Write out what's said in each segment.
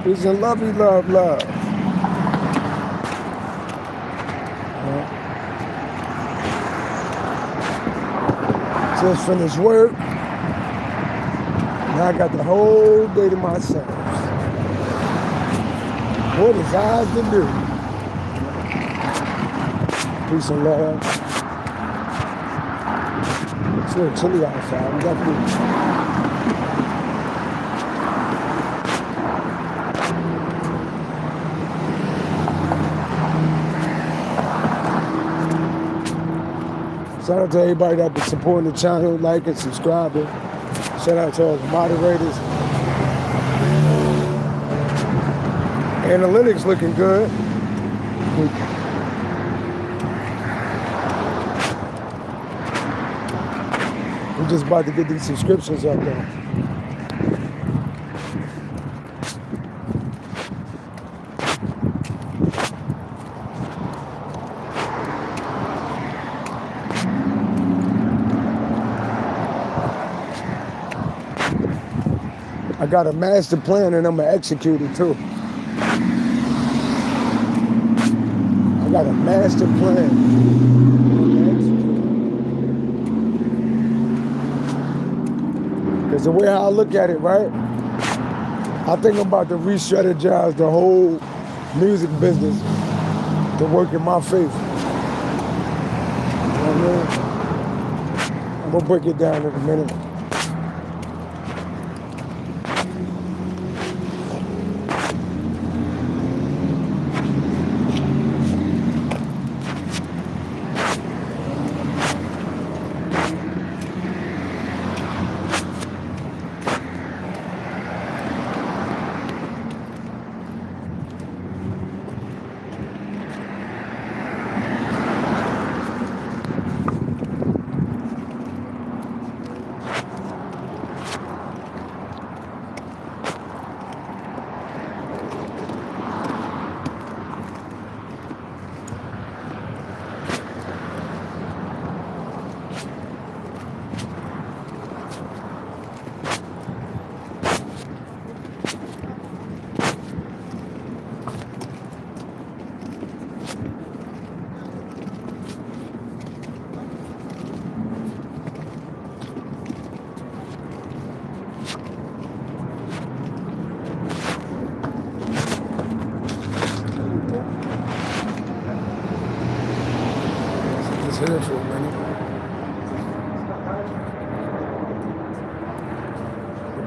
Peace and lovey, love, love. Just finished work. Now I got the whole day to myself. What is ours to do? Peace and love. It's a little chilly outside. We got food. Shout out to everybody that been supporting the channel, liking, subscribing. Shout out to all the moderators. Analytics looking good. We're just about to get these subscriptions up there. I got a master plan and I'm gonna execute it too. I got a master plan. Because the way I look at it, right? I think I'm about to re-strategize the whole music business to work in my favor. You know what I mean? I'm gonna break it down in a minute. Here for a minute.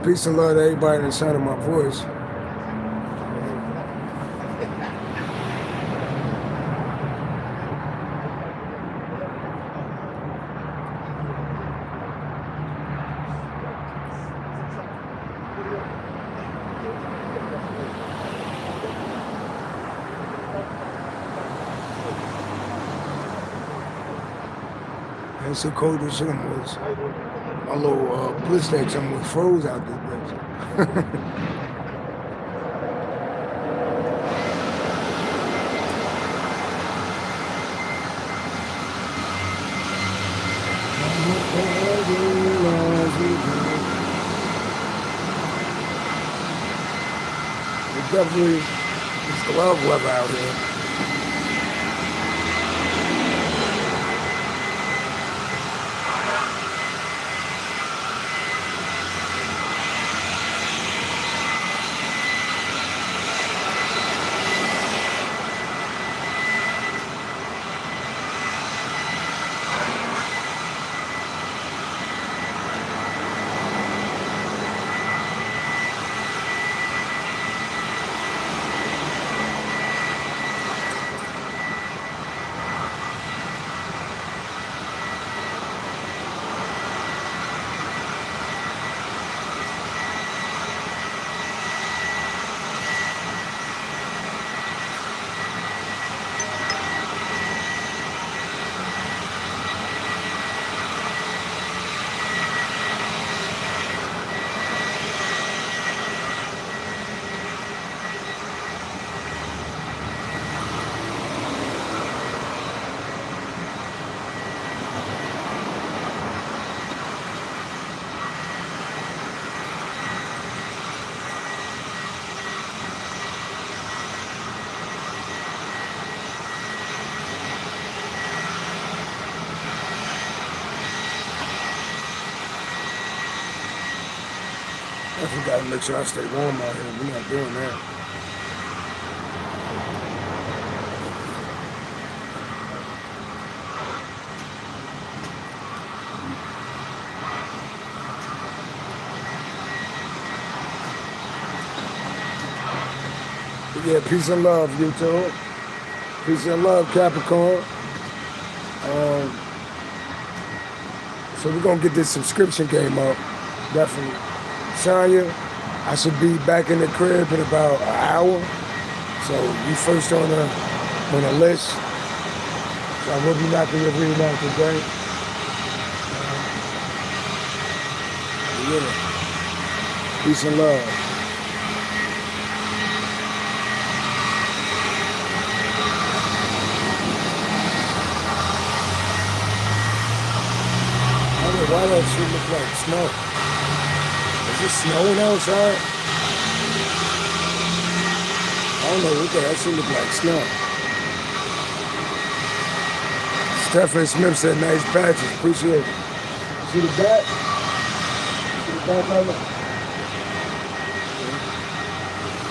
Peace and love to everybody that sounded my voice. It's so cold as shit. My little bliss decks almost froze out this bitch. It definitely is glove weather out here. Definitely gotta make sure I stay warm out here. We're not doing that. But yeah, peace and love, YouTube. Peace and love, Capricorn. So we're gonna get this subscription game up, definitely. Sonya, I should be back in the crib in about an hour. So you first on the list. So I will be knocking your reading out today. Yeah. Peace and love. Why that shit look like snow? Is it snowing outside? I don't know what that shit look like snow. Stephanie Smith said nice patches, appreciate it. See the back? See the back of it?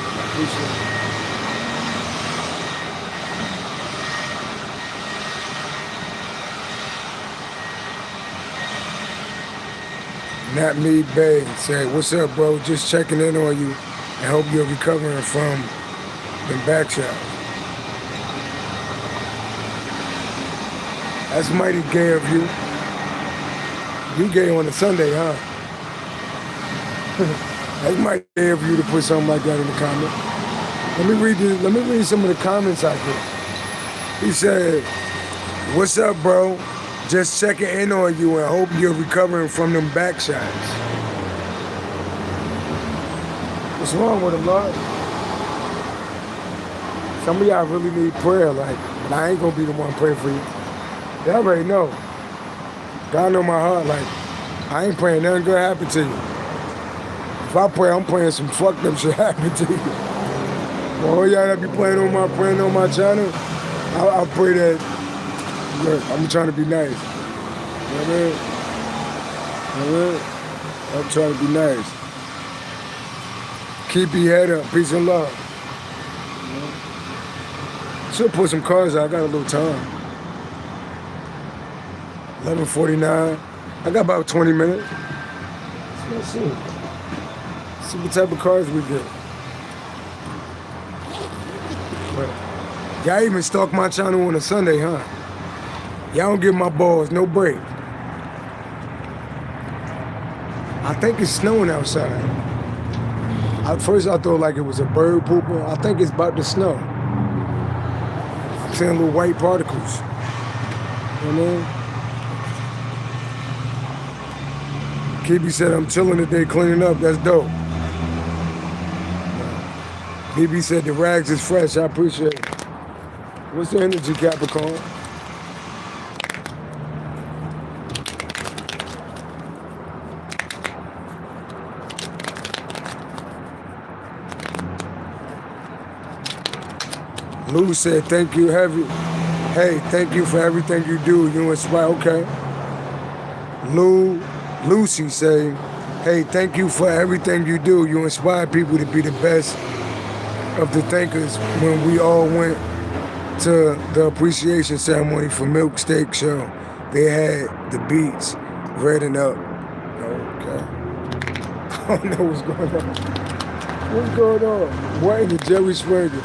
I appreciate it. Not Me Bay said, what's up, bro? Just checking in on you and hope you're recovering from the back shots. That's mighty gay of you. You gay on a Sunday, huh? That's mighty gay of you to put something like that in the comment. Let me read some of the comments out there. He said, what's up, bro? Just checking in on you and hope you're recovering from them back shots. What's wrong with them, Lord? Some of y'all really need prayer, but I ain't gonna be the one praying for you. Y'all already know. God know my heart, I ain't praying nothing good happen to you. If I pray, I'm praying some fucked up shit happen to you. All y'all that be praying on my channel, I pray that. Look, I'm trying to be nice. You know what I mean? I'm trying to be nice. Keep your head up. Peace and love. Should put some cars out. I got a little time. 11:49. I got about 20 minutes. Let's see. See what type of cars we get. Y'all even stalk my channel on a Sunday, huh? Y'all don't give my balls no break. I think it's snowing outside. At first I thought like it was a bird pooping. I think it's about to snow. I'm seeing little white particles. You know what I mean? Kibi said I'm chilling today cleaning up. That's dope. BB said the rags is fresh. I appreciate it. What's the energy, Capricorn? Lou said, thank you, Heavy. Hey, thank you for everything you do. You inspire, okay. Lucy say, hey, thank you for everything you do. You inspire people to be the best of the thinkers. When we all went to the appreciation ceremony for Milk Steak Show, they had the beats reading up. Okay. I don't know what's going on. What's going on? What in the Jerry Springer?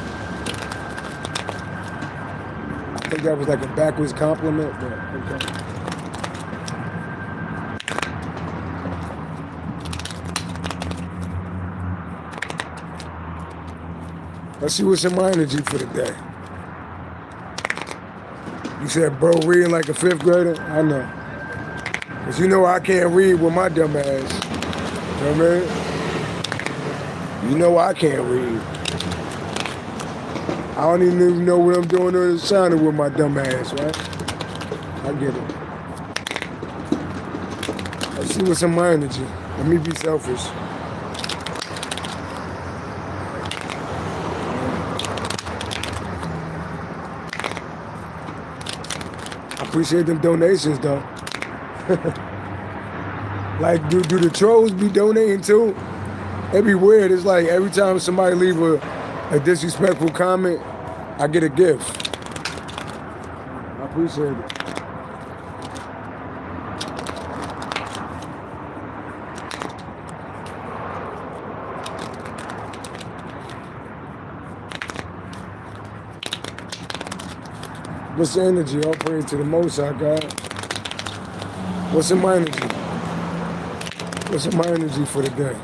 I think that was like a backwards compliment, but okay. Let's see what's in my energy for the day. You said, bro, reading like a 5th grader? I know. Because you know I can't read with my dumb ass. You know what I mean? You know I can't read. I don't even know what I'm doing on the channel with my dumb ass, right? I get it. Let's see what's in my energy. Let me be selfish. I appreciate them donations, though. Like, do the trolls be donating too? It'd be weird. It's like every time somebody leave a disrespectful comment, I get a gift. I appreciate it. What's the energy? All praise to the Most High God. What's in my energy? What's in my energy for the day?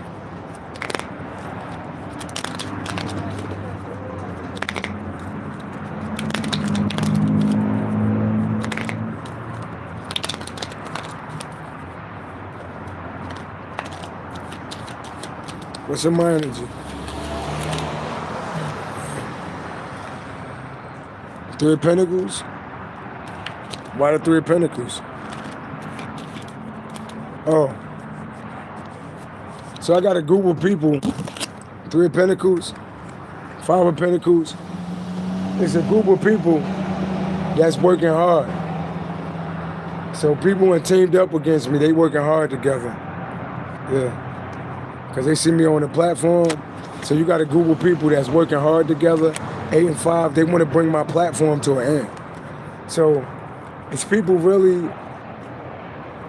What's in my energy? Three of Pentacles? Why the Three of Pentacles? Oh. So I got a group of people. Three of Pentacles, Five of Pentacles. It's a group of people that's working hard. So people are teamed up against me. They working hard together. Yeah. Because they see me on the platform. So you got a group of people that's working hard together. 8 and 5, they want to bring my platform to an end. So it's people really,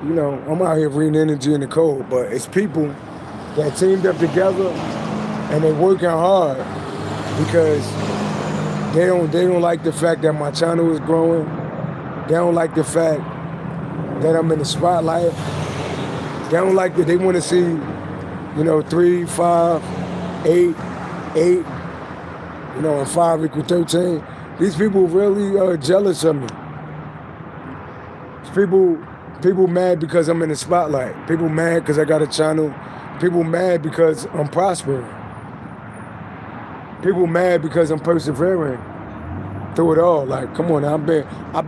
you know, I'm out here reading energy in the code, but it's people that teamed up together and they working hard because they don't like the fact that my channel is growing. They don't like the fact that I'm in the spotlight. They don't like that. They want to see, you know, 3, 5, 8, 8. You know, and 5 equals 13. These people really are jealous of me. People mad because I'm in the spotlight. People mad because I got a channel. People mad because I'm prospering. People mad because I'm persevering through it all. Like, come on, I've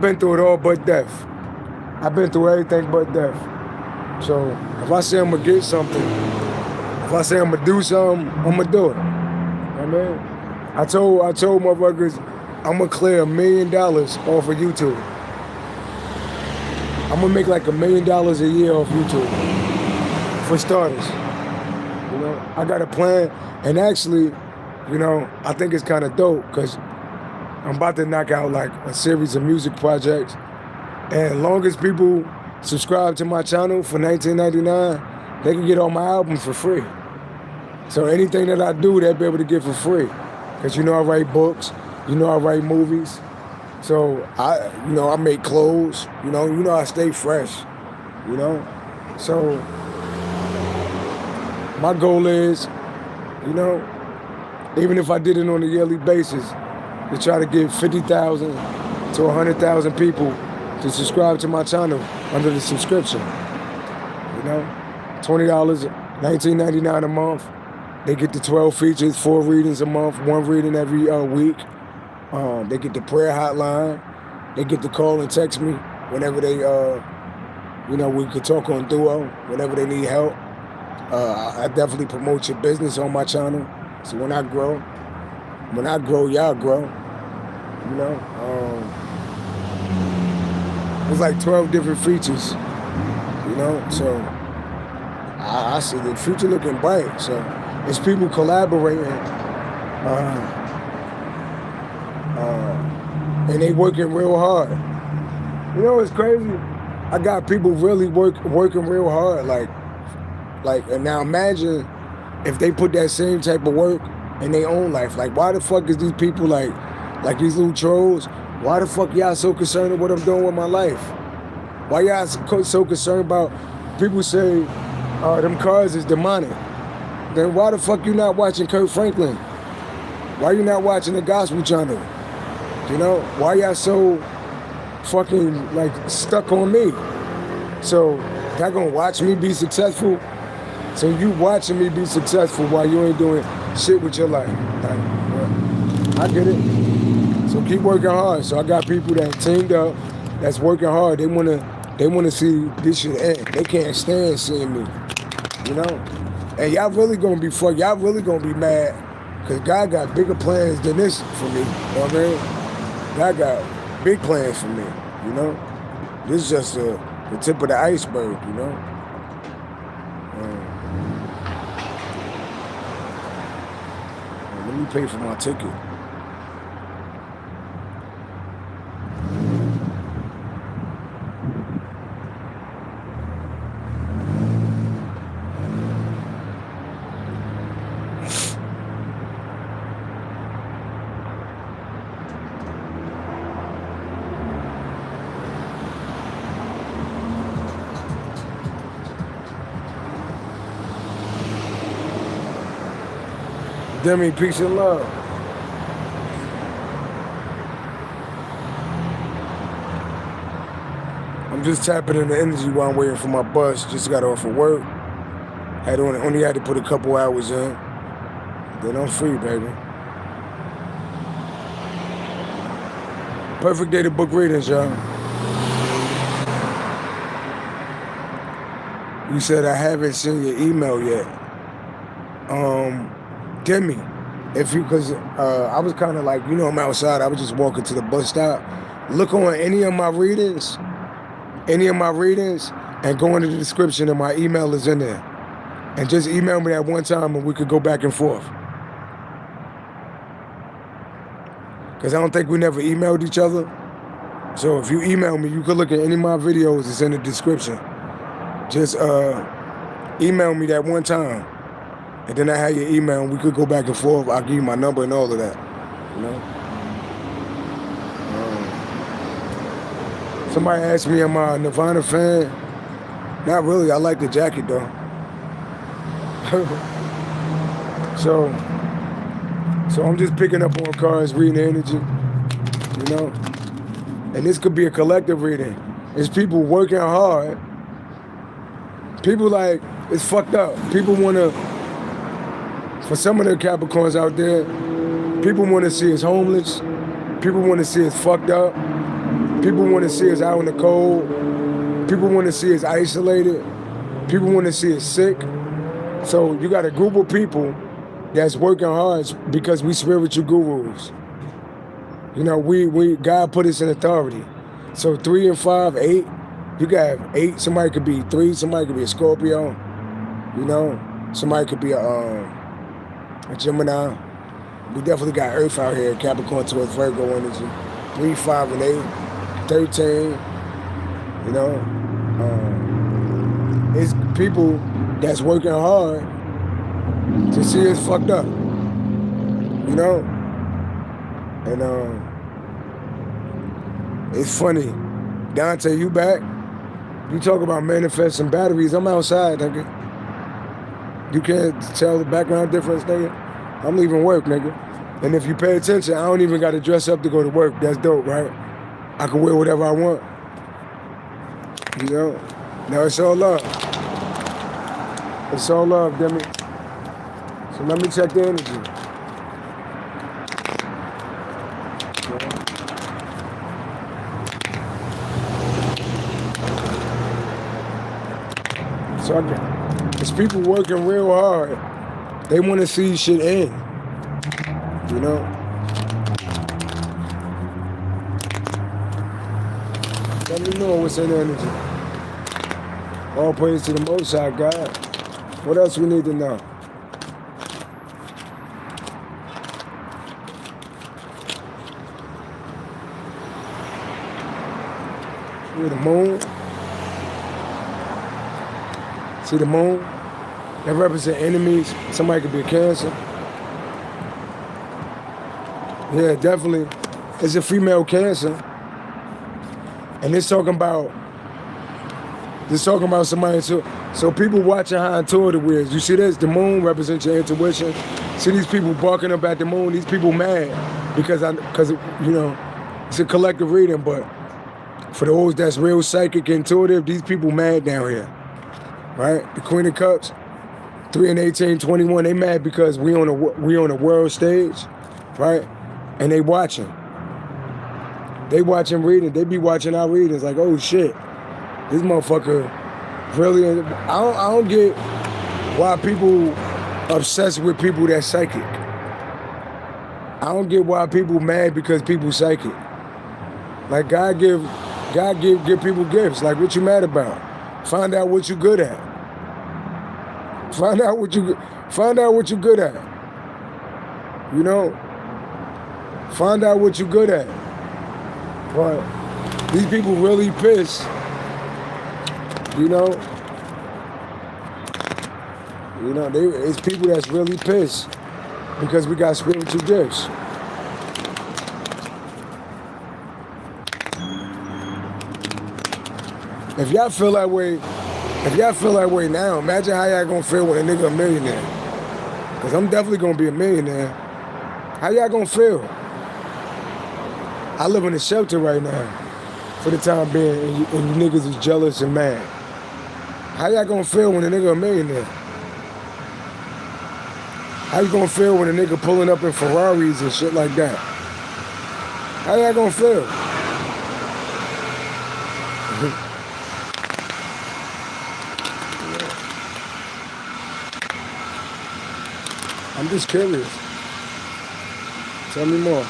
been through it all but death. I've been through everything but death. So if I say I'm gonna get something, if I say I'm gonna do something, I'm gonna do it. You know what I mean? I told motherfuckers, I'm gonna clear $1 million off of YouTube. I'm gonna make like $1 million a year off YouTube, for starters. You know, I got a plan, and actually, you know, I think it's kind of dope because I'm about to knock out like a series of music projects, and as long as people subscribe to my channel for $19.99, they can get all my albums for free. So anything that I do, they'll be able to get for free. Because you know I write books, you know I write movies. So I make clothes, you know I stay fresh, you know. So my goal is, you know, even if I did it on a yearly basis, to try to get 50,000 to 100,000 people to subscribe to my channel under the subscription. You know, $20, $19.99 a month. They get the 12 features, 4 readings a month, 1 reading every week. They get the prayer hotline. They get to call and text me whenever they, you know, we could talk on Duo, whenever they need help. I definitely promote your business on my channel. So when I grow, y'all grow. You know, there's like 12 different features, you know, so I see the future looking bright. So it's people collaborating, and they working real hard. You know what's crazy? I got people really working real hard. Like, and now imagine if they put that same type of work in their own life. Like, why the fuck is these people like these little trolls? Why the fuck y'all so concerned with what I'm doing with my life? Why y'all so concerned about people say them cars is demonic? Then why the fuck you not watching Kurt Franklin? Why you not watching the Gospel Channel? You know, why y'all so fucking like stuck on me? So y'all gonna watch me be successful? So you watching me be successful while you ain't doing shit with your life. Like, yeah, I get it. So keep working hard. So I got people that teamed up, that's working hard. They wanna see this shit end. They can't stand seeing me. You know? And y'all really gonna be fucked. Y'all really gonna be mad. Cause God got bigger plans than this for me. You know what I mean? God got big plans for me, you know? This is just the tip of the iceberg, you know? Let me pay for my ticket. Demi, peace and love. I'm just tapping in the energy while I'm waiting for my bus. Just got off of work. Only had to put a couple hours in. Then I'm free, baby. Perfect day to book readings, y'all. You said I haven't seen your email yet. Demi, because I was kind of like, I'm outside. I was just walking to the bus stop. Look on any of my readings, and go into the description, and my email is in there. And just email me that one time, and we could go back and forth. Because I don't think we never emailed each other. So if you email me, you could look at any of my videos. It's in the description. Just email me that one time. And then I have your email, and we could go back and forth. I'll give you my number and all of that, Somebody asked me, am I a Nirvana fan? Not really. I like the jacket, though. So I'm just picking up on cards, reading the energy, And this could be a collective reading. It's people working hard. People it's fucked up. People want to... For some of the Capricorns out there, people want to see us homeless. People want to see us fucked up. People want to see us out in the cold. People want to see us isolated. People want to see us sick. So you got a group of people that's working hard because we spiritual gurus. God put us in authority. So 3 and 5, 8, you got 8. Somebody could be 3. Somebody could be a Scorpio. Somebody could be a Gemini. We definitely got Earth out here, Capricorn towards Virgo energy. 3, 5, and 8, 13. It's people that's working hard to see us fucked up. And it's funny. Dante, you back? You talk about manifesting batteries. I'm outside, nigga. You can't tell the background difference, nigga. I'm leaving work, nigga. And if you pay attention, I don't even got to dress up to go to work. That's dope, right? I can wear whatever I want. Now it's all love. It's all love, Demi. So let me check the energy. So it's people working real hard. They want to see shit end. Let me know what's in the energy. All praise to the Most High God. What else we need to know? See the moon? See the moon? That represents enemies. Somebody could be a Cancer. Yeah, definitely. It's a female Cancer. And it's talking about somebody. So people watching how intuitive we is. You see this? The moon represents your intuition. See these people barking up at the moon. These people mad because it's a collective reading. But for those that's real psychic, intuitive, these people mad down here, right? The Queen of Cups, 3 and 18, 21. They mad because we on a world stage, right? And they watching. They watching reading. They be watching our readings like, oh shit, this motherfucker really. I don't get why people obsessed with people that's psychic. I don't get why people mad because people psychic. Like God give people gifts. Like what you mad about? Find out what you good at. Find out what you good at. You know? Find out what you're good at. But these people really pissed. You know? It's people that's really pissed because we got spiritual gifts. If y'all feel that way now, imagine how y'all gonna feel when a nigga a millionaire. Cause I'm definitely gonna be a millionaire. How y'all gonna feel? I live in a shelter right now for the time being, and you niggas is jealous and mad. How y'all gonna feel when a nigga a millionaire? How you gonna feel when a nigga pulling up in Ferraris and shit like that? How y'all gonna feel? I'm just curious. Tell me more.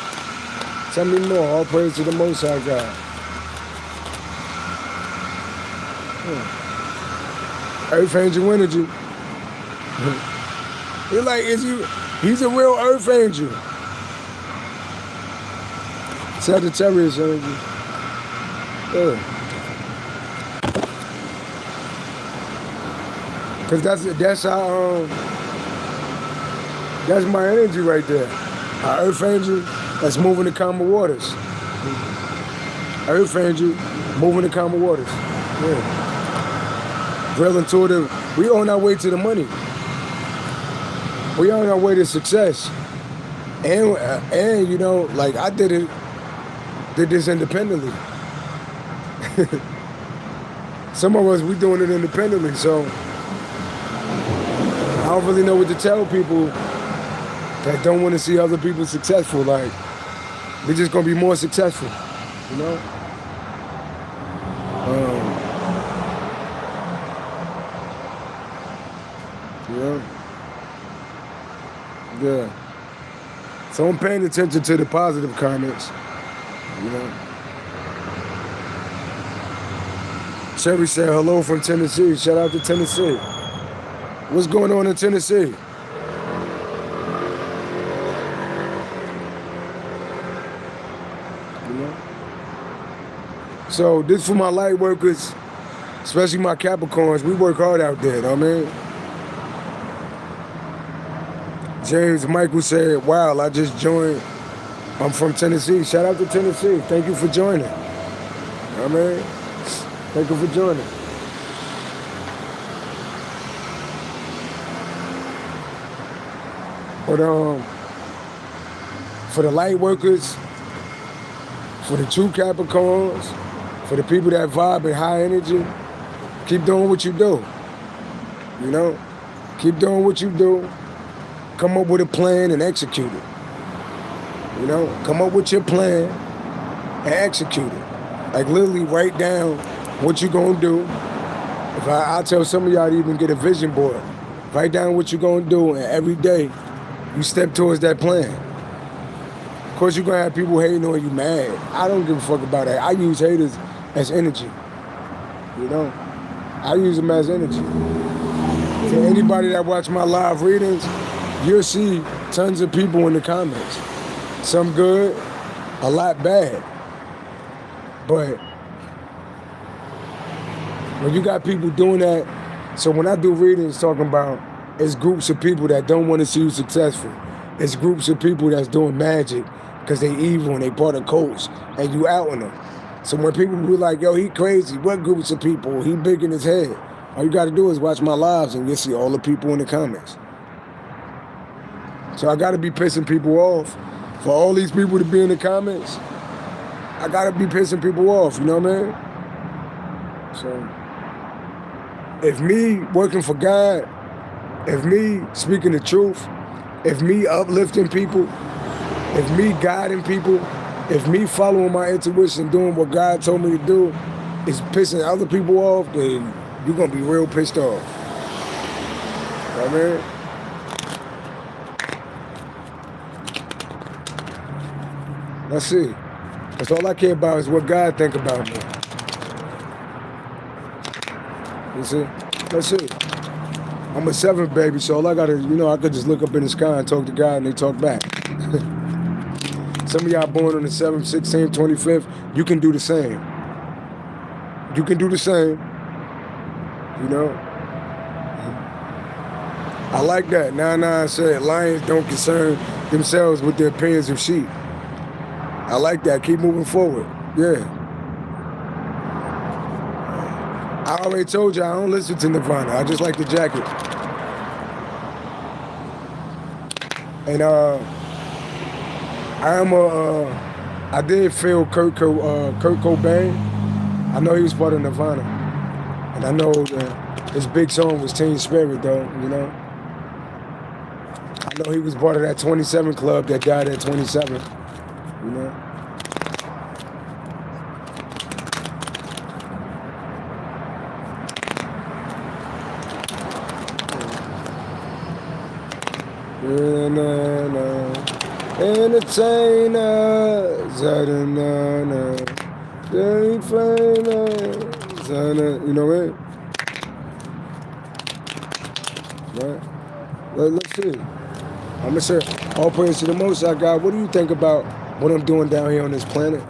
Tell me more. All praise to the Most High God. Earth Angel energy. It's like, he's a real Earth Angel. Sagittarius energy. Yeah. Cause that's how that's my energy right there. Our Earth Angel that's moving the calmer waters. Earth Angel moving the calmer waters. Yeah. Real intuitive. We on our way to the money. We on our way to success. And you know, like I did this independently. Some of us, we doing it independently, so I don't really know what to tell people that don't want to see other people successful. Like, we're just gonna be more successful, you know? Yeah. So I'm paying attention to the positive comments, you know? Cherry said hello from Tennessee. Shout out to Tennessee. What's going on in Tennessee? So this for my light workers, especially my Capricorns. We work hard out there, you know what I mean? James Michael said, wow, I just joined. I'm from Tennessee. Shout out to Tennessee. Thank you for joining. You know what I mean? Thank you for joining. But for the light workers, for the true Capricorns, for the people that vibe at high energy, keep doing what you do. You know? Keep doing what you do. Come up with a plan and execute it. You know? Come up with your plan and execute it. Like literally write down what you're gonna do. If I tell some of y'all to even get a vision board. Write down what you're gonna do, and every day you step towards that plan. Of course, you're gonna have people hating on you mad. I don't give a fuck about that. I use haters as energy. You know? I use them as energy. So anybody that watch my live readings, you'll see tons of people in the comments. Some good, a lot bad. But when you got people doing that, so when I do readings talking about, it's groups of people that don't want to see you successful. It's groups of people that's doing magic because they evil and they part of cults and you out on them. So when people be like, yo, he crazy, what groups of people? He big in his head. All you got to do is watch my lives and you'll see all the people in the comments. So I got to be pissing people off. For all these people to be in the comments, I got to be pissing people off, you know what I mean? So if me working for God, if me speaking the truth, if me uplifting people, if me guiding people, if me following my intuition, doing what God told me to do, is pissing other people off, then you're going to be real pissed off. You know what I mean? Let's see. That's all I care about is what God think about me. You see? Let's see. I'm a 7th baby, so all I gotta, I could just look up in the sky and talk to God and they talk back. Some of y'all born on the 7th, 16th, 25th, you can do the same. You can do the same, you know? I like that. 9-9 said, lions don't concern themselves with the opinions of sheep. I like that. Keep moving forward. Yeah. I already told you I don't listen to Nirvana. I just like the jacket. And I did feel Kurt Cobain. I know he was part of Nirvana. And I know that his big song was Teen Spirit, though, you know? I know he was part of that 27 club that died at 27, you know? Entertainers, very famous, you know what? Right? Let's see. I'm gonna say, all praise to the Most High God. What do you think about what I'm doing down here on this planet?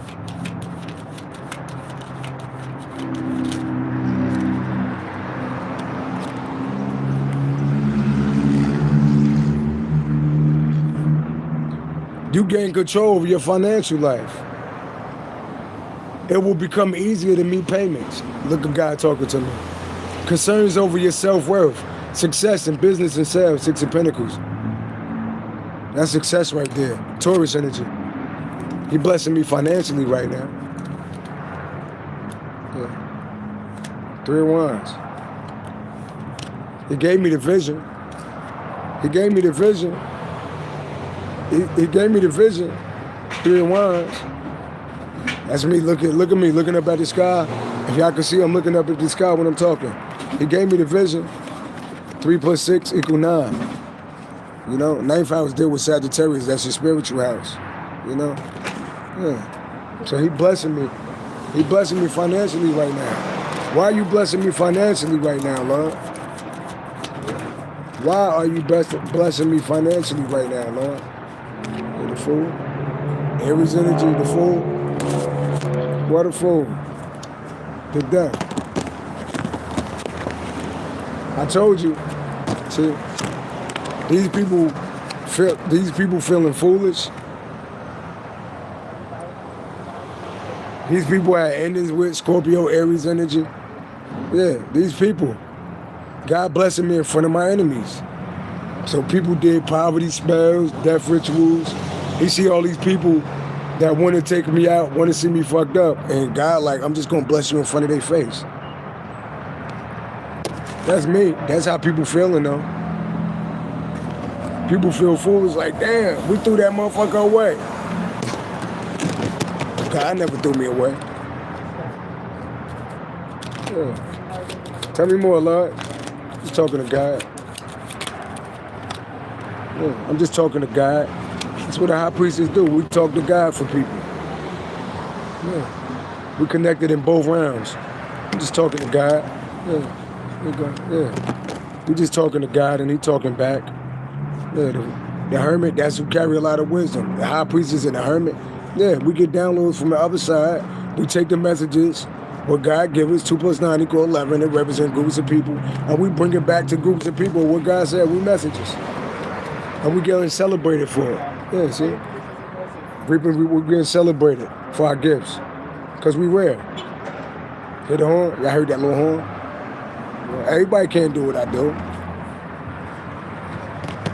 You gain control over your financial life. It will become easier to meet payments. Look at God talking to me. Concerns over your self-worth, success in business and sales, 6 of Pentacles. That's success right there. Taurus energy. He blessing me financially right now. Yeah. 3 of Wands. He gave me the vision. He gave me the vision. He gave me the vision. 3 of Wands. That's me looking up at the sky. If y'all can see, I'm looking up at the sky when I'm talking. He gave me the vision. 3 + 6 = 9. You know, 9th house deal with Sagittarius. That's your spiritual house. You know? Yeah. So he blessing me. He blessing me financially right now. Why are you blessing me financially right now, Lord? Why are you blessing me financially right now, Lord? The Fool. Aries energy, the Fool. What a fool. The Death. I told you. See, these people feeling foolish. These people had endings with Scorpio, Aries energy. Yeah, these people. God blessing me in front of my enemies. So people did poverty spells, death rituals. You see all these people that want to take me out, want to see me fucked up. And God like, I'm just going to bless you in front of their face. That's me. That's how people feeling though. People feel foolish like, damn, we threw that motherfucker away. God never threw me away. Yeah. Tell me more, Lord. Just talking to God. Yeah, I'm just talking to God. That's what the high priestess do. We talk to God for people. Yeah. We connected in both rounds. I'm just talking to God. Yeah. Yeah. We just talking to God and he talking back. Yeah, the hermit, that's who carry a lot of wisdom. The high priestess and the hermit. Yeah, we get downloads from the other side. We take the messages. What God gives us, 2 + 9 = 11. It represents groups of people. And we bring it back to groups of people. What God said, we messages. And we getting celebrated for it. Yeah, see? We're getting celebrated for our gifts. Because we rare. Hear the horn? Y'all heard that little horn? Well, everybody can't do what I do.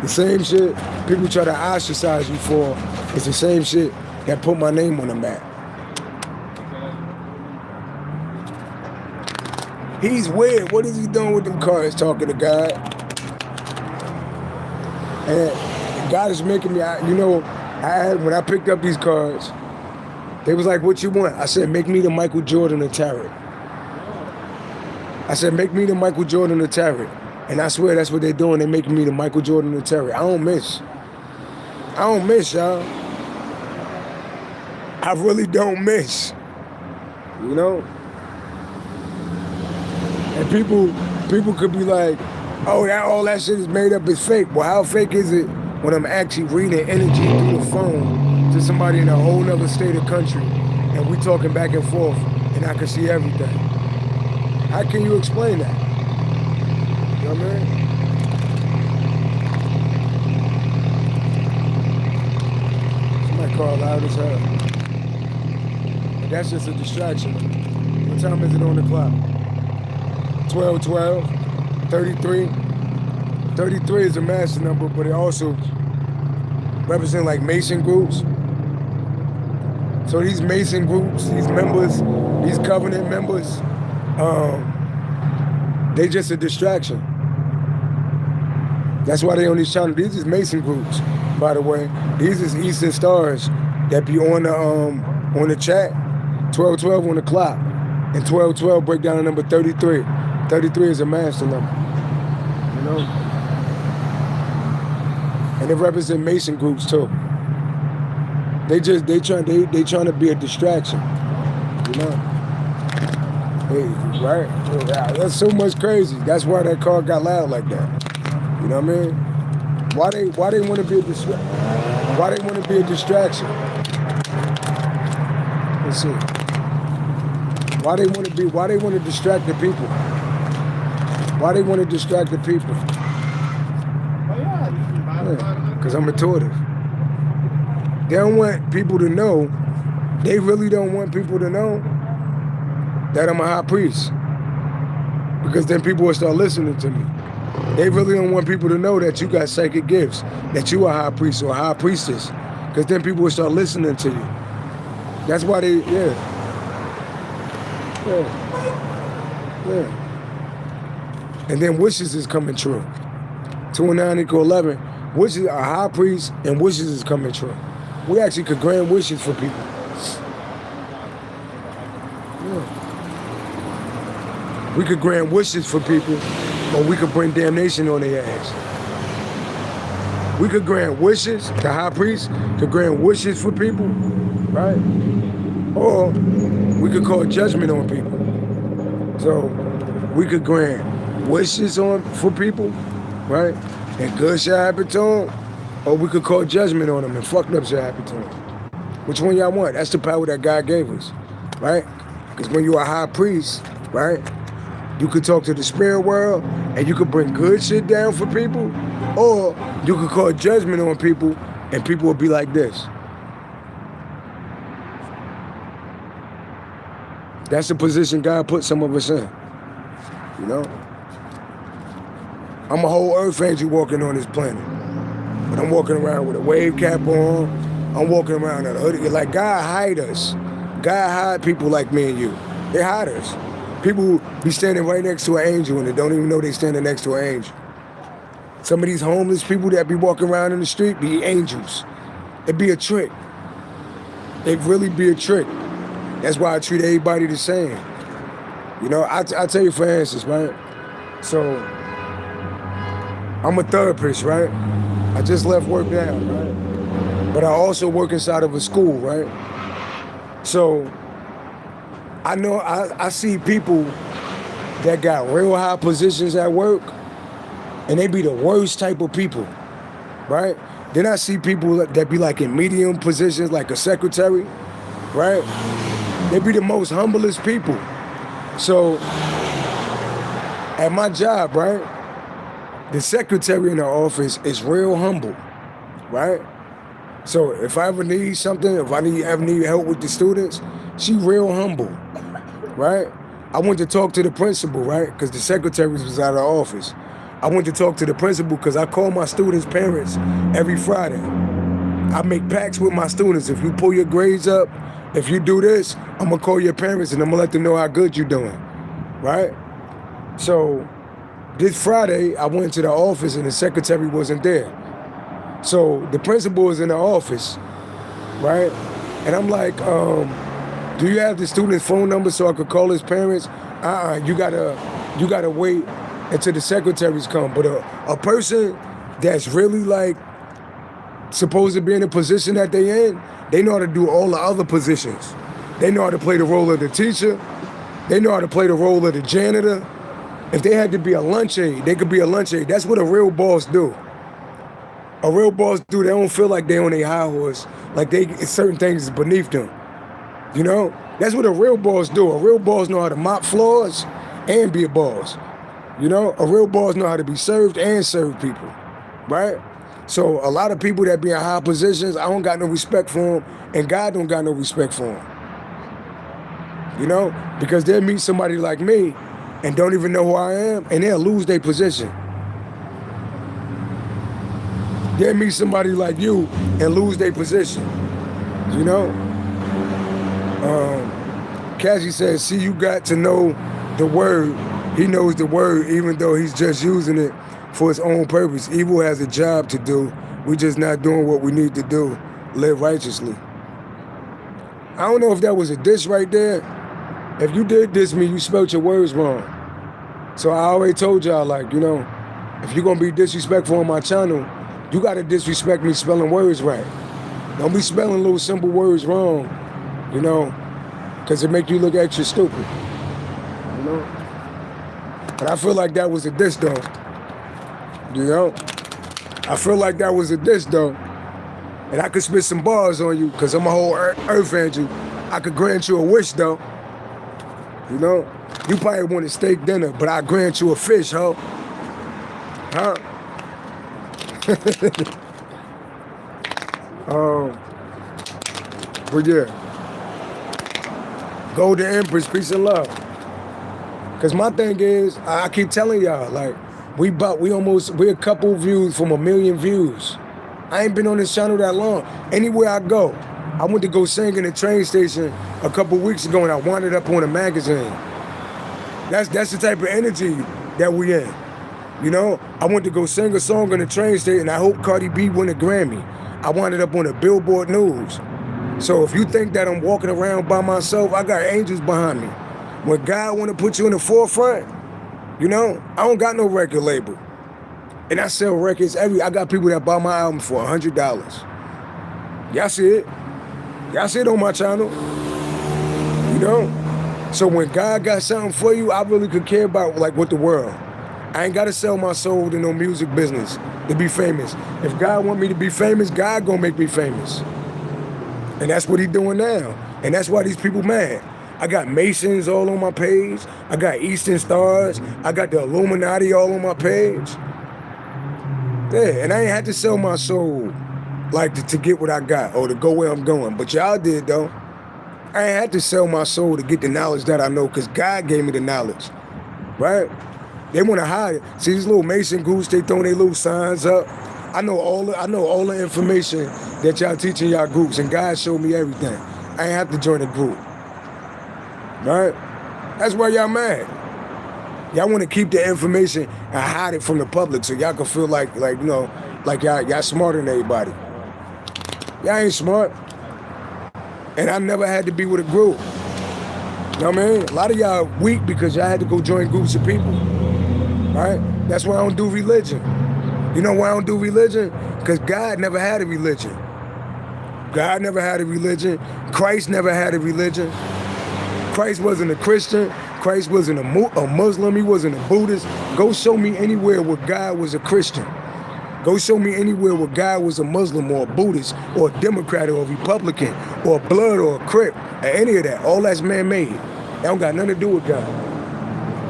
The same shit people try to ostracize you for is the same shit that put my name on the map. He's weird. What is he doing with them cards talking to God? And God is making me, when I picked up these cards, they was like, what you want? I said, make me the Michael Jordan of tarot. I said, make me the Michael Jordan of tarot. And I swear that's what they're doing. They're making me the Michael Jordan of tarot. I don't miss, y'all. I really don't miss. You know? And people could be like, oh, all that shit is made up, it's fake. Well, how fake is it when I'm actually reading energy through the phone to somebody in a whole nother state of country, and we talking back and forth, and I can see everything? How can you explain that? You know what I mean? Somebody call loud as hell. But that's just a distraction. What time is it on the clock? 12:12, 33. 33 is a master number, but it also represents like Mason groups. So these Mason groups, these members, these covenant members, they just a distraction. That's why they on these channels. These is Mason groups, by the way. These is Eastern Stars that be on the chat. 12:12 on the clock, and 12:12 break down to number 33. 33 is a master number, you know. And it represents Mason groups too. They trying to be a distraction, you know. Hey, right? That's so much crazy. That's why that card got loud like that. You know what I mean? Why they want to be a distraction? Why they want to be a distraction? Let's see. Why they want to distract the people? Why they want to distract the people? Because I'm intuitive. They don't want people to know, they really don't want people to know that I'm a high priest. Because then people will start listening to me. They really don't want people to know that you got psychic gifts, that you are a high priest or a high priestess. Because then people will start listening to you. That's why they, yeah. And then wishes is coming true. 2 and 9 equal 11. Wishes are high priest and wishes is coming true. We actually could grant wishes for people. Yeah. We could grant wishes for people, or we could bring damnation on their ass. We could grant wishes, the high priest could grant wishes for people, right? Or we could call judgment on people. So we could grant wishes for people, right? And good shall happen to them, or we could call judgment on them and fucked up shall happen to them. Which one y'all want? That's the power that God gave us, right? Because when you're a high priest, right, you could talk to the spirit world and you could bring good shit down for people, or you could call judgment on people and people will be like this. That's the position God put some of us in, you know? I'm a whole earth angel walking on this planet. But I'm walking around with a wave cap on. I'm walking around in a hoodie. Like, God hide us. God hide people like me and you. They hide us. People be standing right next to an angel and they don't even know they standing next to an angel. Some of these homeless people that be walking around in the street be angels. It be a trick. It really be a trick. That's why I treat everybody the same. You know, I tell you for instance, right? So, I'm a therapist, right? I just left work now, right? But I also work inside of a school, right? So I know I see people that got real high positions at work, and they be the worst type of people, right? Then I see people that be like in medium positions, like a secretary, right? They be the most humblest people. So at my job, right? The secretary in the office is real humble, right? So if I ever need something, if I ever need help with the students, she real humble, right? I went to talk to the principal, right? Because the secretary was out of the office. I went to talk to the principal because I call my students' parents every Friday. I make pacts with my students. If you pull your grades up, if you do this, I'm gonna call your parents and I'm gonna let them know how good you're doing, right? So this Friday, I went to the office and the secretary wasn't there. So the principal was in the office, right? And I'm like, do you have the student's phone number so I could call his parents? You gotta wait until the secretaries come. But a person that's really like supposed to be in the position that they in, they know how to do all the other positions. They know how to play the role of the teacher. They know how to play the role of the janitor. If they had to be a lunch aide, they could be a lunch aide. That's what a real boss do. A real boss dude, they don't feel like they on their high horse, like certain things is beneath them. You know? That's what a real boss do. A real boss know how to mop floors and be a boss. You know? A real boss know how to be served and serve people. Right? So a lot of people that be in high positions, I don't got no respect for them, and God don't got no respect for them. You know? Because they'll meet somebody like me and don't even know who I am, and they'll lose their position. They'll meet somebody like you and lose their position. You know? Cassie says, see, you got to know the word. He knows the word, even though he's just using it for its own purpose. Evil has a job to do. We're just not doing what we need to do. Live righteously. I don't know if that was a diss right there. If you did diss me, you spelled your words wrong. So I already told y'all, like, you know, if you're going to be disrespectful on my channel, you got to disrespect me spelling words right. Don't be spelling little simple words wrong, you know, because it make you look extra stupid, you know. But I feel like that was a diss, though, you know. I feel like that was a diss, though. And I could spit some bars on you, because I'm a whole earth angel. I could grant you a wish, though. You know? You probably want a steak dinner, but I grant you a fish, ho. Huh? But yeah. Golden Empress, peace and love. Cause my thing is, I keep telling y'all, like, we're a couple views from 1 million views. I ain't been on this channel that long. Anywhere I go, I went to go sing in a train station a couple weeks ago and I wound up on a magazine. That's the type of energy that we in. You know, I went to go sing a song on the train station. I hope Cardi B win a Grammy. I wound up on the Billboard News. So if you think that I'm walking around by myself, I got angels behind me. When God want to put you in the forefront, you know, I don't got no record label. And I sell records I got people that buy my album for $100. Y'all see it. Y'all see it on my channel. You know? So when God got something for you, I really could care about, like, with the world. I ain't got to sell my soul to no music business to be famous. If God want me to be famous, God gonna make me famous. And that's what he doing now. And that's why these people mad. I got Masons all on my page. I got Eastern Stars. I got the Illuminati all on my page. Yeah, and I ain't had to sell my soul, like, to get what I got or to go where I'm going. But y'all did, though. I ain't had to sell my soul to get the knowledge that I know, because God gave me the knowledge, right? They want to hide it. See, these little Mason groups, they throwing their little signs up. I know all the information that y'all teaching y'all groups, and God showed me everything. I ain't have to join a group, right? That's why y'all mad. Y'all want to keep the information and hide it from the public so y'all can feel like you know, like y'all smarter than everybody. Y'all ain't smart. And I never had to be with a group. You know what I mean? A lot of y'all weak because y'all had to go join groups of people, right? That's why I don't do religion. You know why I don't do religion? Because God never had a religion. God never had a religion. Christ never had a religion. Christ wasn't a Christian. Christ wasn't a Muslim. He wasn't a Buddhist. Go show me anywhere where God was a Christian. Go show me anywhere where God was a Muslim or a Buddhist or a Democrat or a Republican or a Blood or a Crip or any of that. All that's man-made. That don't got nothing to do with God.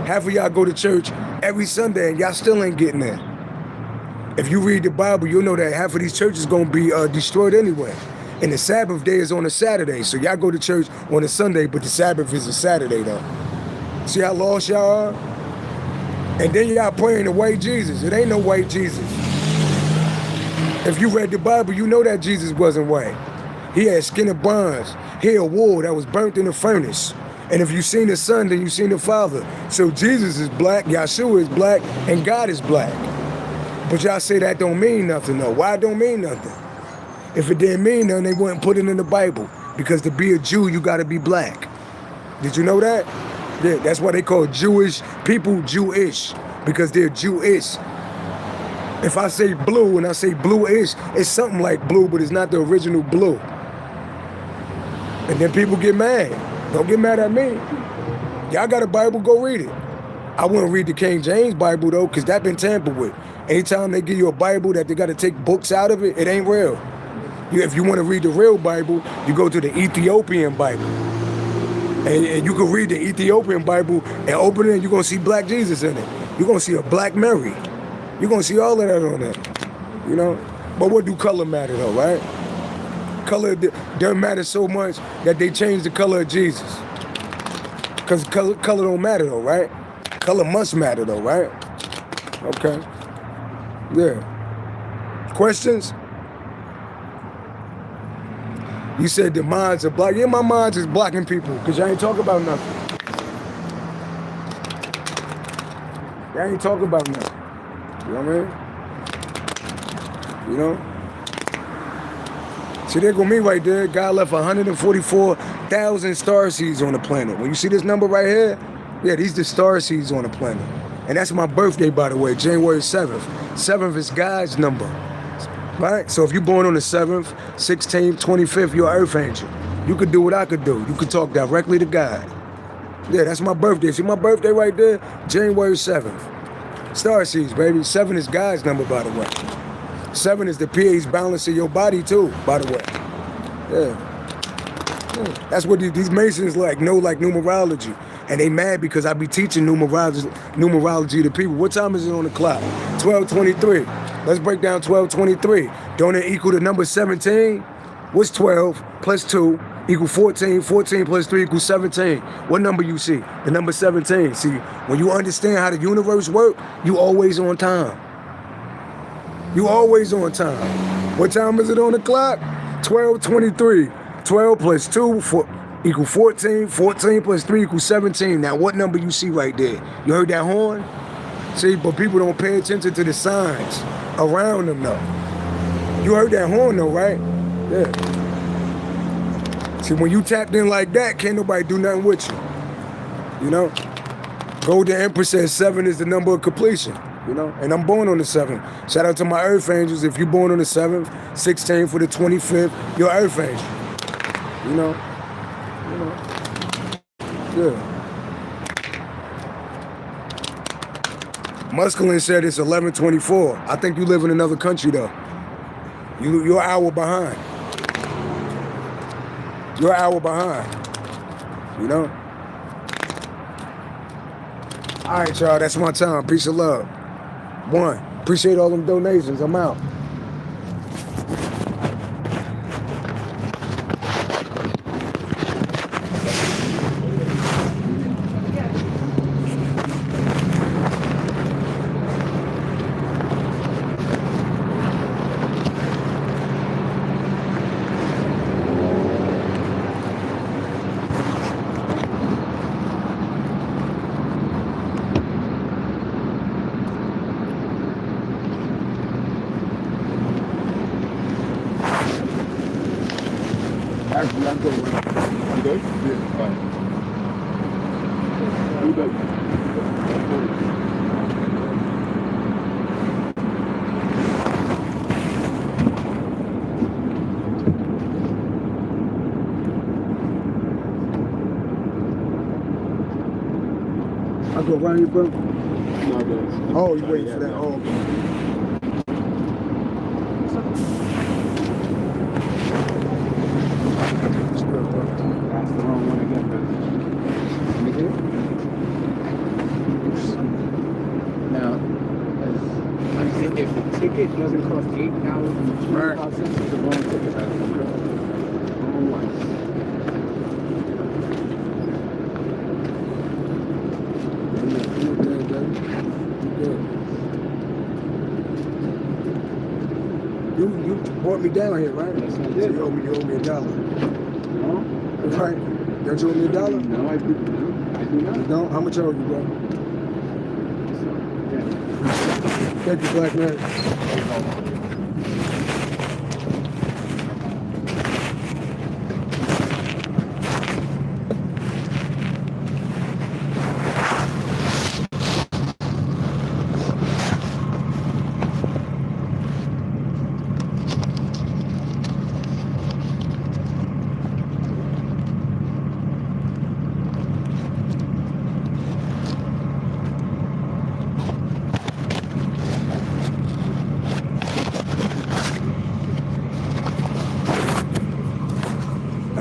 Half of y'all go to church every Sunday and y'all still ain't getting there. If you read the Bible, you'll know that half of these churches gonna be destroyed anyway. And the Sabbath day is on a Saturday. So y'all go to church on a Sunday, but the Sabbath is a Saturday though. See how lost y'all are? And then y'all praying the white Jesus. It ain't no white Jesus. If you read the Bible, you know that Jesus wasn't white. He had skin of bronze. He had wool that was burnt in the furnace. And if you seen the Son, then you seen the Father. So Jesus is black, Yahshua is black, and God is black. But y'all say that don't mean nothing, though. Why it don't mean nothing? If it didn't mean nothing, they wouldn't put it in the Bible. Because to be a Jew, you got to be black. Did you know that? Yeah, that's why they call Jewish people Jewish, because they're Jewish. If I say blue and I say bluish, it's something like blue, but it's not the original blue. And then people get mad. Don't get mad at me. Y'all got a Bible, go read it. I wouldn't read the King James Bible, though, because that been tampered with. Anytime they give you a Bible that they got to take books out of it, it ain't real. If you want to read the real Bible, you go to the Ethiopian Bible. And you can read the Ethiopian Bible and open it and you're going to see black Jesus in it. You're going to see a black Mary. You're going to see all of that on there. You know? But what do color matter though, right? Color doesn't matter so much that they changed the color of Jesus. Because color don't matter though, right? Color must matter though, right? Okay. Yeah. Questions? You said the minds are black. Yeah, my minds is blocking people because y'all ain't talking about nothing. Y'all ain't talking about nothing. You know what I mean? You know? See, there go me right there. God left 144,000 starseeds on the planet. When you see this number right here, yeah, these the starseeds on the planet. And that's my birthday, by the way, January 7th. 7th is God's number, right? So if you're born on the 7th, 16th, 25th, you're an earth angel. You could do what I could do. You could talk directly to God. Yeah, that's my birthday. See my birthday right there? January 7th. Starseeds, baby. 7 is God's number, by the way. 7 is the pH balance of your body too, by the way. Yeah. That's what these Masons know like numerology. And they mad because I be teaching numerology to people. What time is it on the clock? 12:23. Let's break down 12:23. Don't it equal the number 17? What's 12 plus 2 equal 14? 14 plus 3 equals 17. What number you see? The number 17. See, when you understand how the universe works, you always on time. You always on time. What time is it on the clock? 12:23. 12 plus 2 equal 14. 14 plus 3 equals 17. Now, what number you see right there? You heard that horn? See, but people don't pay attention to the signs around them, though. You heard that horn, though, right? Yeah. See, when you tapped in like that, can't nobody do nothing with you. You know? Golden Empress says 7 is the number of completion. You know, and I'm born on the 7th. Shout out to my Earth Angels. If you're born on the 7th, 16th for the 25th, you're Earth Angel. You know? Yeah. Musculin said it's 11:24. I think you live in another country though. You're an hour behind. You're an hour behind. You know? All right, y'all. That's my time. Peace and love. One. Appreciate all them donations. I'm out. Actually, I'm good. I'm good? Yeah, fine. You good? I'll go right here, bro. No, guys. Oh, you waiting for that? Oh, okay. That's the wrong one again, but now, if the ticket doesn't cost $8.25, it's the wrong ticket. That's the wrong one. You brought me down here, right? Yes, I did. You owe me $1. No? That's right. Don't you owe me $1? No, I do not. You don't? How much owe you, bro? Yeah. Thank you, black man.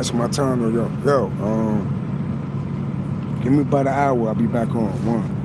That's my time though, yo. Give me about an hour, I'll be back on. One.